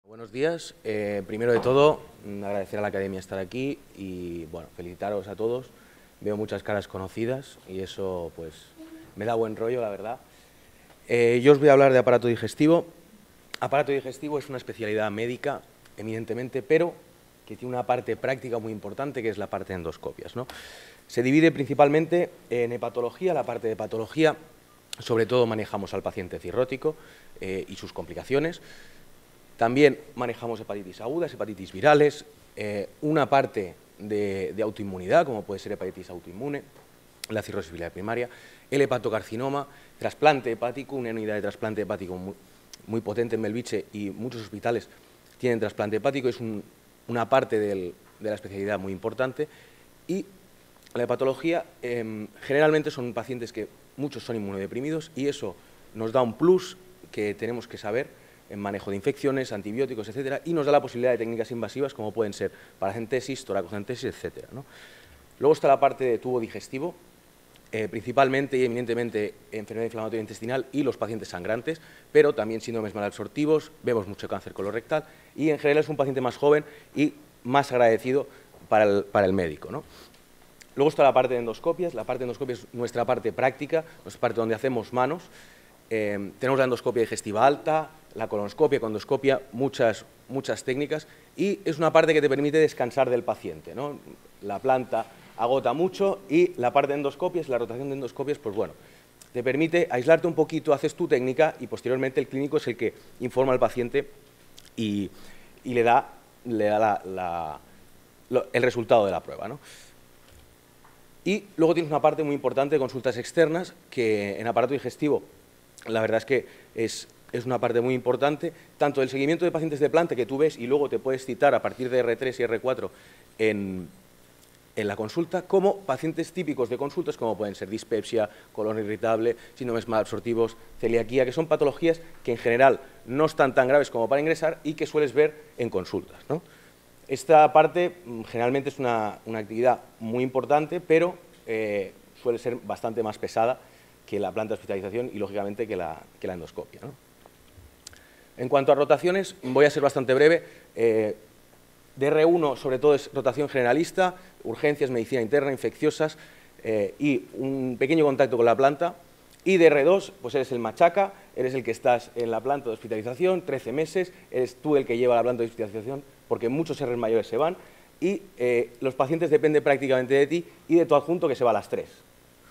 Buenos días. Primero de todo, agradecer a la Academia estar aquí y bueno, felicitaros a todos. Veo muchas caras conocidas y eso pues me da buen rollo, la verdad. Yo os voy a hablar de aparato digestivo. Aparato digestivo es una especialidad médica, eminentemente, pero que tiene una parte práctica muy importante, que es la parte de endoscopias, ¿no? Se divide principalmente en hepatología, la parte de patología. Sobre todo manejamos al paciente cirrótico y sus complicaciones. También manejamos hepatitis agudas, hepatitis virales, una parte de autoinmunidad, como puede ser hepatitis autoinmune, la cirrosis biliar primaria, el hepatocarcinoma, trasplante hepático, una unidad de trasplante hepático muy potente en Belviche y muchos hospitales tienen trasplante hepático, es una parte de la especialidad muy importante. Y la hepatología generalmente son pacientes que muchos son inmunodeprimidos y eso nos da un plus que tenemos que saber en manejo de infecciones, antibióticos, etcétera, y nos da la posibilidad de técnicas invasivas como pueden ser paracentesis, toracocentesis, etcétera, ¿no? Luego está la parte de tubo digestivo, principalmente y eminentemente enfermedad inflamatoria intestinal y los pacientes sangrantes, pero también síndromes malabsortivos, vemos mucho cáncer colorectal y en general es un paciente más joven y más agradecido para el médico, ¿no? Luego está la parte de endoscopias. La parte de endoscopias es nuestra parte práctica, nuestra parte donde hacemos manos. Tenemos la endoscopia digestiva alta, la colonoscopia, condoscopia, muchas técnicas, y es una parte que te permite descansar del paciente, ¿no? La planta agota mucho y la parte de endoscopias, la rotación de endoscopias, pues bueno, te permite aislarte un poquito, haces tu técnica y posteriormente el clínico es el que informa al paciente y le da el resultado de la prueba, ¿no? Y luego tienes una parte muy importante de consultas externas que en aparato digestivo la verdad es que es una parte muy importante, tanto del seguimiento de pacientes de planta que tú ves y luego te puedes citar a partir de R3 y R4 en la consulta, como pacientes típicos de consultas como pueden ser dispepsia, colon irritable, síndromes malabsortivos, celiaquía, que son patologías que en general no están tan graves como para ingresar y que sueles ver en consultas, ¿no? Esta parte generalmente es una actividad muy importante, pero suele ser bastante más pesada que la planta de hospitalización y, lógicamente, que la endoscopia, ¿no? En cuanto a rotaciones, voy a ser bastante breve. De R1, sobre todo, es rotación generalista, urgencias, medicina interna, infecciosas y un pequeño contacto con la planta. Y de R2, pues eres el machaca, eres el que estás en la planta de hospitalización, 13 meses, eres tú el que lleva la planta de hospitalización, porque muchos R's mayores se van, y los pacientes dependen prácticamente de ti y de tu adjunto que se va a las 3.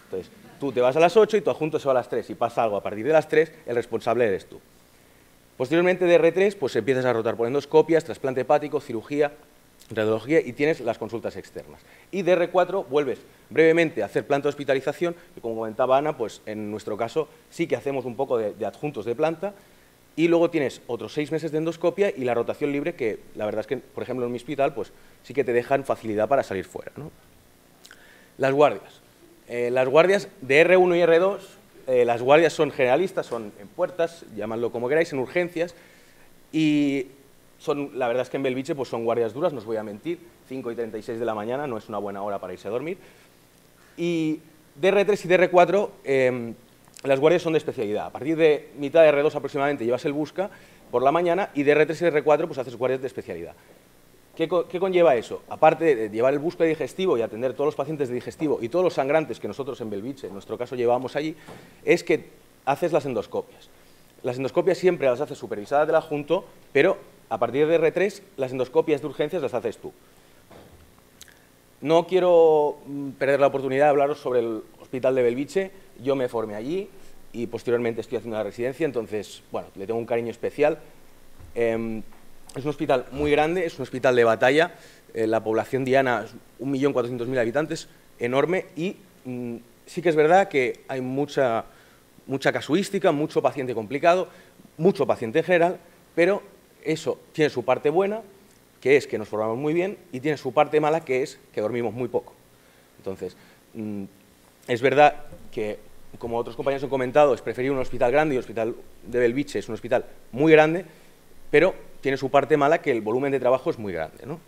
Entonces, tú te vas a las 8 y tu adjunto se va a las 3. Si pasa algo a partir de las 3, el responsable eres tú. Posteriormente de R3, pues empiezas a rotar por endoscopias, trasplante hepático, cirugía, radiología y tienes las consultas externas. Y de R4 vuelves brevemente a hacer planta de hospitalización, que como comentaba Ana, pues en nuestro caso sí que hacemos un poco de adjuntos de planta, y luego tienes otros 6 meses de endoscopia y la rotación libre, que la verdad es que, por ejemplo, en mi hospital, pues sí que te dejan facilidad para salir fuera, ¿no? Las guardias. Las guardias de R1 y R2, las guardias son generalistas, son en puertas, llamadlo como queráis, en urgencias, y la verdad es que en Belviche pues son guardias duras, no os voy a mentir, 5:36 de la mañana, no es una buena hora para irse a dormir. Y de R3 y de R4, las guardias son de especialidad. A partir de mitad de R2 aproximadamente llevas el busca por la mañana y de R3 y de R4 pues haces guardias de especialidad. ¿Qué conlleva eso? Aparte de llevar el busca digestivo y atender todos los pacientes de digestivo y todos los sangrantes que nosotros en Belviche, en nuestro caso, llevábamos allí, es que haces las endoscopias. Las endoscopias siempre las haces supervisadas del adjunto, pero a partir de R3 las endoscopias de urgencias las haces tú. No quiero perder la oportunidad de hablaros sobre el Hospital de Belviche. Yo me formé allí y posteriormente estoy haciendo la residencia, entonces, bueno, le tengo un cariño especial. Es un hospital muy grande, es un hospital de batalla, la población diana es 1.400.000 habitantes, enorme, y sí que es verdad que hay mucha casuística, mucho paciente complicado, mucho paciente en general, pero eso tiene su parte buena, que es que nos formamos muy bien, y tiene su parte mala, que es que dormimos muy poco. Entonces, es verdad que, como otros compañeros han comentado, es preferible un hospital grande, y el Hospital de Belviche es un hospital muy grande, pero tiene su parte mala, que el volumen de trabajo es muy grande, ¿no?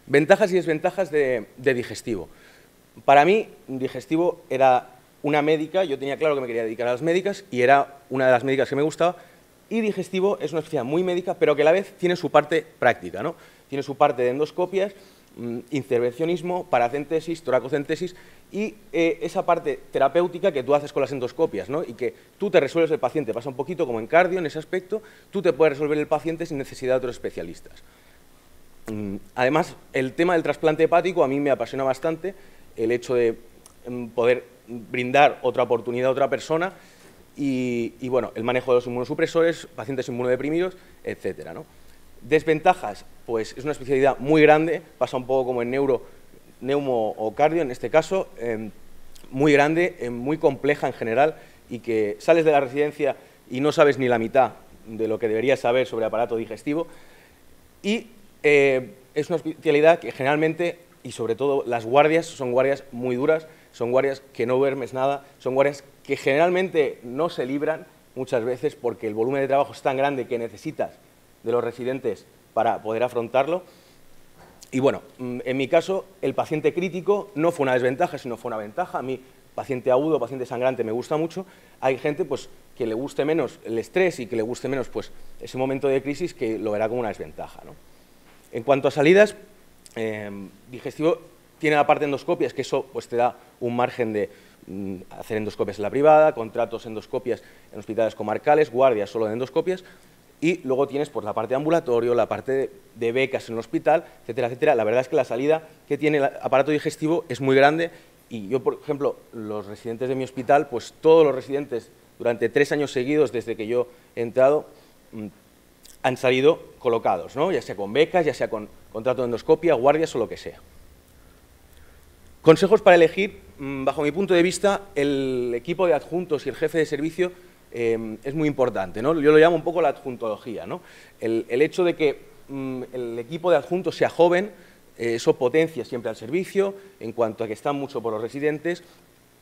Ventajas y desventajas de digestivo. Para mí, digestivo era una médica, yo tenía claro que me quería dedicar a las médicas y era una de las médicas que me gustaba, Y digestivo es una especialidad muy médica, pero que a la vez tiene su parte práctica, ¿no? Tiene su parte de endoscopias, intervencionismo, paracentesis, toracocentesis y esa parte terapéutica que tú haces con las endoscopias, ¿no? Y que tú te resuelves el paciente. Pasa un poquito como en cardio en ese aspecto, tú te puedes resolver el paciente sin necesidad de otros especialistas. Además, el tema del trasplante hepático a mí me apasiona bastante, el hecho de poder brindar otra oportunidad a otra persona y bueno, el manejo de los inmunosupresores, pacientes inmunodeprimidos, etcétera, ¿no? Desventajas, pues es una especialidad muy grande, pasa un poco como en neumo o cardio en este caso, muy grande, muy compleja en general y que sales de la residencia y no sabes ni la mitad de lo que deberías saber sobre aparato digestivo y es una especialidad que generalmente y sobre todo las guardias son guardias muy duras, son guardias que no duermes nada, son guardias que generalmente no se libran muchas veces porque el volumen de trabajo es tan grande que necesitas de los residentes para poder afrontarlo. Y bueno, en mi caso, el paciente crítico no fue una desventaja, sino fue una ventaja. A mí, paciente agudo, paciente sangrante, me gusta mucho. Hay gente pues, que le guste menos el estrés y que le guste menos pues, ese momento de crisis que lo verá como una desventaja, ¿no? En cuanto a salidas, digestivo tiene la parte de endoscopias, que eso pues, te da un margen de hacer endoscopias en la privada, contratos endoscopias en hospitales comarcales, guardias solo de endoscopias, y luego tienes pues, la parte de ambulatorio, la parte de becas en el hospital, etcétera, etcétera. La verdad es que la salida que tiene el aparato digestivo es muy grande y yo, por ejemplo, los residentes de mi hospital, pues todos los residentes durante 3 años seguidos desde que yo he entrado han salido colocados, ¿no? Ya sea con becas, ya sea con contrato de endoscopia, guardias o lo que sea. Consejos para elegir, bajo mi punto de vista, el equipo de adjuntos y el jefe de servicio es muy importante, ¿no? Yo lo llamo un poco la adjuntología, ¿no? El hecho de que el equipo de adjuntos sea joven, eso potencia siempre al servicio, en cuanto a que están mucho por los residentes,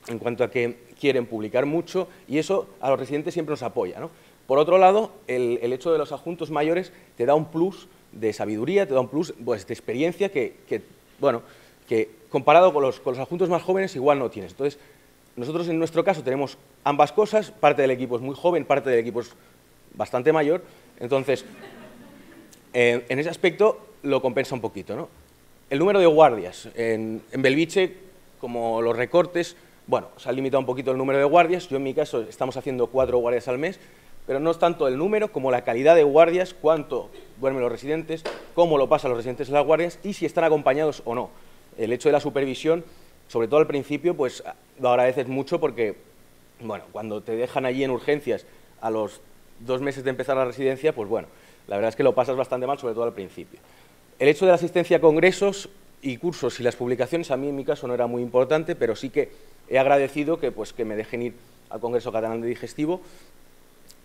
en cuanto a que quieren publicar mucho, y eso a los residentes siempre nos apoya, ¿no? Por otro lado, el hecho de los adjuntos mayores te da un plus de sabiduría, te da un plus pues, de experiencia que comparado con los adjuntos más jóvenes igual no tienes. Entonces, nosotros en nuestro caso tenemos ambas cosas, parte del equipo es muy joven, parte del equipo es bastante mayor, entonces en ese aspecto lo compensa un poquito, ¿no? El número de guardias, en Belviche, como los recortes, bueno, se ha limitado un poquito el número de guardias, yo en mi caso estamos haciendo 4 guardias al mes, pero no es tanto el número como la calidad de guardias, cuánto duermen los residentes, cómo lo pasan los residentes en las guardias y si están acompañados o no. El hecho de la supervisión, sobre todo al principio, pues lo agradeces mucho porque, bueno, cuando te dejan allí en urgencias a los 2 meses de empezar la residencia, pues bueno, la verdad es que lo pasas bastante mal, sobre todo al principio. El hecho de la asistencia a congresos y cursos y las publicaciones, a mí en mi caso no era muy importante, pero sí que he agradecido que me dejen ir al Congreso Catalán de Digestivo,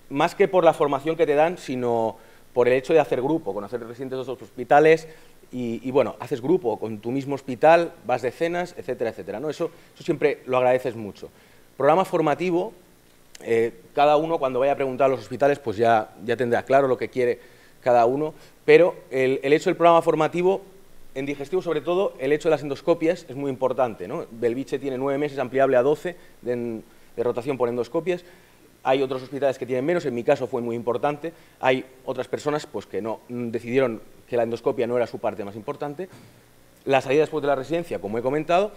más que por la formación que te dan, sino por el hecho de hacer grupo, conocer residentes de otros hospitales y bueno, haces grupo con tu mismo hospital, vas de cenas, etcétera, etcétera, ¿no? Eso siempre lo agradeces mucho. Programa formativo, cada uno cuando vaya a preguntar a los hospitales pues ya tendrá claro lo que quiere cada uno, pero el hecho del programa formativo, en digestivo sobre todo, el hecho de las endoscopias es muy importante, ¿no? Belviche tiene 9 meses, ampliable a 12 de rotación por endoscopias. Hay otros hospitales que tienen menos, en mi caso fue muy importante. Hay otras personas pues, que no decidieron que la endoscopia no era su parte más importante. La salida después de la residencia, como he comentado,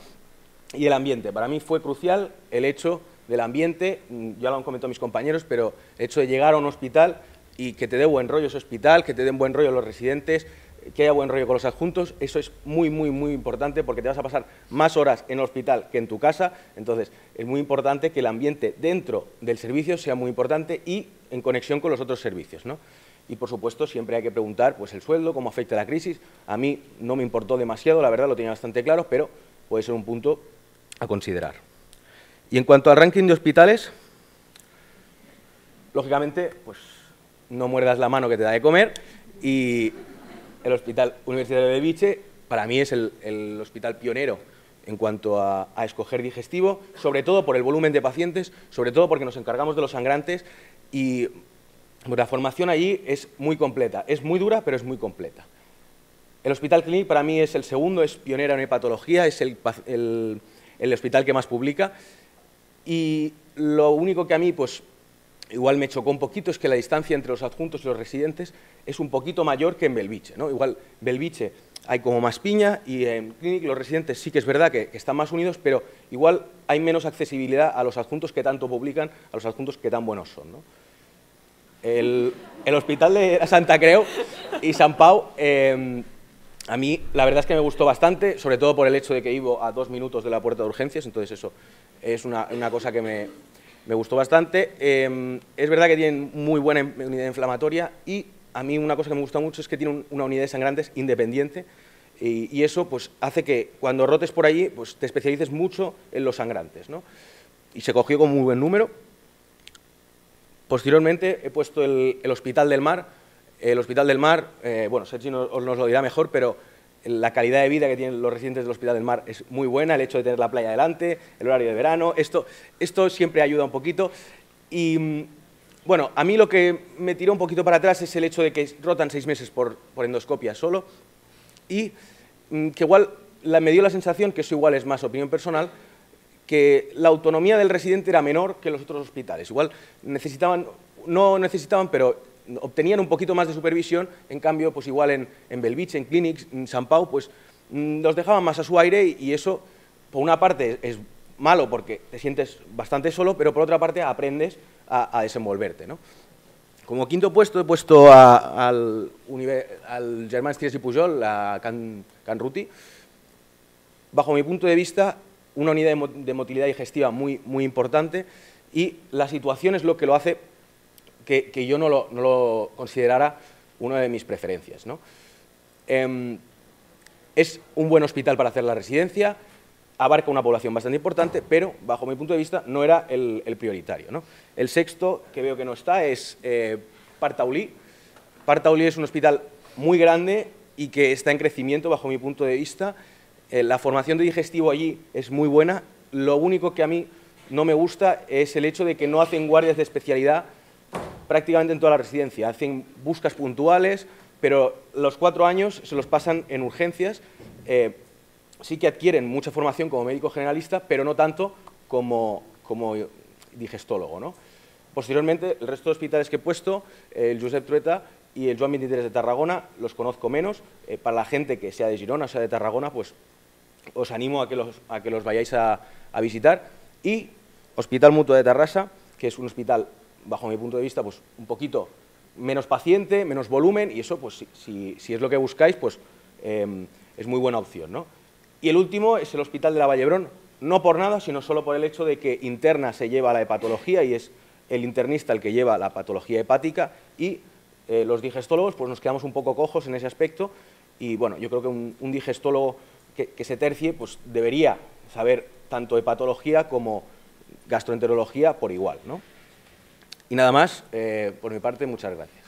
y el ambiente. Para mí fue crucial el hecho del ambiente, ya lo han comentado mis compañeros, pero el hecho de llegar a un hospital y que te dé buen rollo ese hospital, que te den buen rollo los residentes, que haya buen rollo con los adjuntos, eso es muy, muy, muy importante porque te vas a pasar más horas en el hospital que en tu casa, entonces es muy importante que el ambiente dentro del servicio sea muy importante y en conexión con los otros servicios, ¿no? Y por supuesto siempre hay que preguntar pues, el sueldo, cómo afecta la crisis. A mí no me importó demasiado, la verdad lo tenía bastante claro, pero puede ser un punto a considerar. Y en cuanto al ranking de hospitales, lógicamente pues no muerdas la mano que te da de comer y el Hospital Universitario de Belviche para mí es el hospital pionero en cuanto a escoger digestivo, sobre todo por el volumen de pacientes, sobre todo porque nos encargamos de los sangrantes y la formación allí es muy completa, es muy dura pero es muy completa. El Hospital Clínic para mí es el segundo, es pionero en hepatología, es el hospital que más publica y lo único que a mí pues igual me chocó un poquito es que la distancia entre los adjuntos y los residentes es un poquito mayor que en Bellvitge, ¿no? Igual Bellvitge hay como más piña y en Clinic los residentes sí que es verdad que están más unidos, pero igual hay menos accesibilidad a los adjuntos que tanto publican, a los adjuntos que tan buenos son, ¿no? El Hospital de Santa Creu y Sant Pau, a mí la verdad es que me gustó bastante, sobre todo por el hecho de que vivo a 2 minutos de la puerta de urgencias, entonces eso es una cosa que me gustó bastante. Es verdad que tienen muy buena unidad inflamatoria y a mí una cosa que me gusta mucho es que tienen una unidad de sangrantes independiente y eso pues hace que cuando rotes por allí pues te especialices mucho en los sangrantes, ¿no? Y se cogió con muy buen número. Posteriormente he puesto el Hospital del Mar. El Hospital del Mar, bueno, Sergi nos lo dirá mejor, pero la calidad de vida que tienen los residentes del Hospital del Mar es muy buena, el hecho de tener la playa delante, el horario de verano, esto siempre ayuda un poquito. Y bueno, a mí lo que me tiró un poquito para atrás es el hecho de que rotan 6 meses por endoscopia solo y que igual me dio la sensación, que eso igual es más opinión personal, que la autonomía del residente era menor que los otros hospitales. Igual no necesitaban, pero obtenían un poquito más de supervisión, en cambio, pues igual en Bellvitge, en Clinics, en Sant Pau, pues los dejaban más a su aire y eso, por una parte, es malo porque te sientes bastante solo, pero por otra parte aprendes a desenvolverte, ¿no? Como quinto puesto he puesto al Germans Trias y Pujol, a Can Ruti. Bajo mi punto de vista, una unidad de motilidad digestiva muy importante y la situación es lo que lo hace que yo no lo considerara una de mis preferencias, ¿no? Es un buen hospital para hacer la residencia, abarca una población bastante importante, pero bajo mi punto de vista no era el prioritario, ¿no? El sexto, que veo que no está, es Partaulí. Partaulí es un hospital muy grande y que está en crecimiento bajo mi punto de vista. La formación de digestivo allí es muy buena. Lo único que a mí no me gusta es el hecho de que no hacen guardias de especialidad prácticamente en toda la residencia. Hacen buscas puntuales, pero los 4 años se los pasan en urgencias. Sí que adquieren mucha formación como médico generalista, pero no tanto como digestólogo, ¿no? Posteriormente, el resto de hospitales que he puesto, el Josep Trueta y el Joan 23 de Tarragona, los conozco menos. Para la gente que sea de Girona o sea de Tarragona, pues os animo a que los vayáis a visitar. Y Hospital Mutua de Tarrasa, que es un hospital, bajo mi punto de vista, pues un poquito menos paciente, menos volumen, y eso, pues si es lo que buscáis, pues es muy buena opción, ¿no? Y el último es el Hospital de la Vallebrón, no por nada, sino solo por el hecho de que interna se lleva la hepatología y es el internista el que lleva la patología hepática y los digestólogos pues nos quedamos un poco cojos en ese aspecto y bueno, yo creo que un digestólogo que se tercie pues debería saber tanto hepatología como gastroenterología por igual, ¿no? Y nada más, por mi parte, muchas gracias.